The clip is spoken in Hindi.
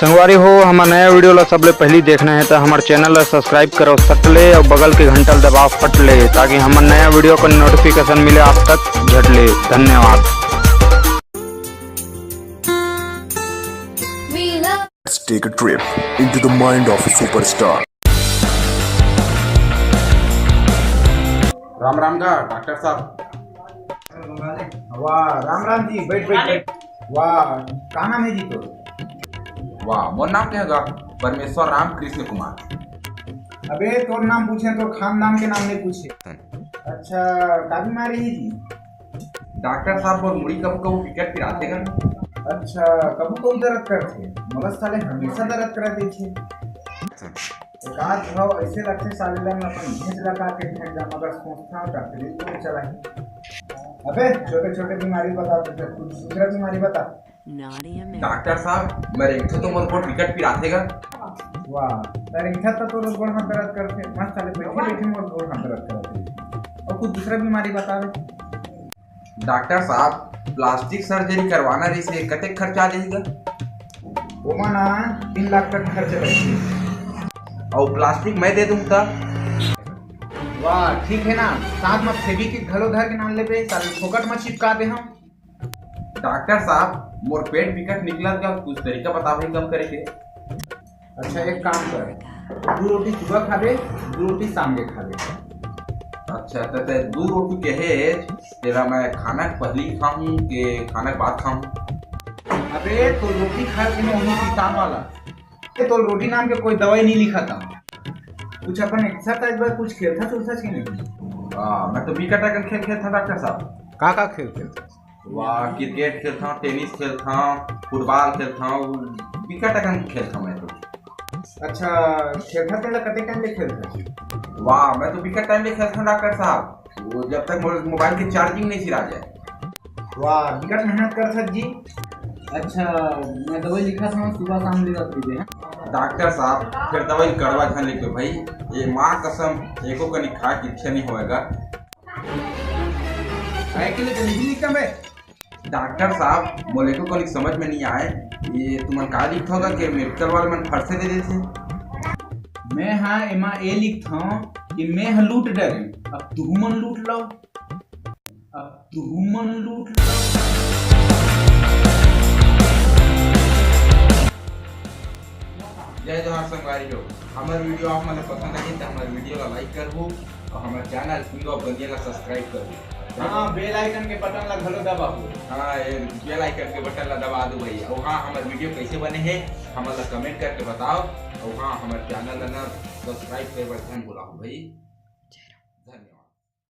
संगवारी हो हमारा नया वीडियो ला सबले पहली देखना है तो हमारे चैनल ला सब्सक्राइब करो सट ले और बगल के घंटा दबाव फट ले ताकि हमारे नया वीडियो का नोटिफिकेशन मिले आप तक झट ले। धन्यवाद। Let's take a trip into the mind of a superstar. Ram Ram का डॉक्टर साहब। वाह राम राम जी, बैठ बैठ बैठ। वाह क्या नाम है जी तो? वाह मोर नाम क्या है? परमेश्वर राम कृष्ण कुमार। अबे तोर नाम पूछे तो खानदान के नाम नहीं पूछे। अच्छा का बीमारी है जी? डॉक्टर साहब और मुड़ी कब कब विकेट गिराते हैं। अच्छा कबू कबू दर्द करते? मोला साले हमेशा दर्द करते छे। एक आध भाव ऐसे लगते साले ला मैं अपन भेज लगा के भेज जा मगर सोचता हूं डॉक्टरी को चला है। अबे छोटे छोटे बीमारी बता दे, कुछ दूसरा बीमारी बता। डॉक्टर साहब मेरे एक तो मोर को विकेट गिराते हैं। वाह तेरे इच्छा तो रोज गोड़ हाथ दर्द करते मस्त साले बैठे बैठे मोर गोड़ हाथ दर्द करते। और कुछ दूसरा बीमारी बता दे। डॉक्टर साहब प्लास्टिक सर्जरी करवाना रही से कते खर्चा लेगा? ओमा ना 3 लाख तक खर्च लगेगा। और प्लास्टिक मैं दे दूँ तो? वाह ठीक है ना, साथ में फेवी के घलो धर के नाम लेबे साले फोकट में चिपका दे हम। डॉक्टर साहब मोर पेट विकेट निकला क्या कुछ तरीका बता भाई कम करे के? अच्छा एक काम कर, 2 रोटी सुबह खा दे, 2 रोटी शाम के खा दे। अच्छा तो 2 रोटी के है तेरा मैं खाना पहली खाऊं के खाना के बाद खाऊं? अबे तो रोटी खा के ना उन्हीं किसान वाला ये तो रोटी नाम के कोई दवाई नहीं लिखा था। कुछ अपन एक्सरसाइज बार कुछ खेलता चलता कि नहीं? मैं तो विकेट का खेल खेलता डॉक्टर साहब। का खेल खेलता? वाह क्रिकेट खेलता हूँ, टेनिस खेलता हूँ, फुटबॉल खेलता हूँ, विकेट का खेलता हूँ मैं तो। अच्छा खेलता तेरा कते टाइम में खेलता? वाह मैं तो विकेट टाइम में खेलता हूँ डॉक्टर साहब, वो जब तक मोबाइल की चार्जिंग नहीं सिरा जाए। वाह विकेट मेहनत करता जी। अच्छा मैं दवाई लिखा था सुबह शाम लेगा पीजिए। डॉक्टर साहब फिर दवाई कड़वा झन लिखे भाई, ये माँ कसम एको का खा की इच्छा नहीं होएगा। के लिए जल्दी लिखा मैं डॉक्टर साहब बोले को कहीं समझ में नहीं आए ये तुमन का लिखा होगा कि मेडिकल वाले मन फट से दे देते। मैं हाँ एमा ए लिखता हूँ कि मैं हाँ लूट डरे, अब तू मन लूट लो, अब तू मन लूट लो। जय जोहार संगवारी लोग, हमारे वीडियो आप मतलब पसंद आई तो हमारे वीडियो का लाइक करबो और हमारे चैनल हीरो बनिया का सब्सक्राइब करबो। हाँ बेल आइकन के बटन ला घलो दबाओ। हाँ ये बेल आइकन के बटन ला दबा दो भाई। और हाँ हमारे वीडियो कैसे बने हैं हमारा कमेंट करके बताओ। और हाँ हमारे चैनल ना सब्सक्राइब करे बर ध्यान बोला भाई। धन्यवाद।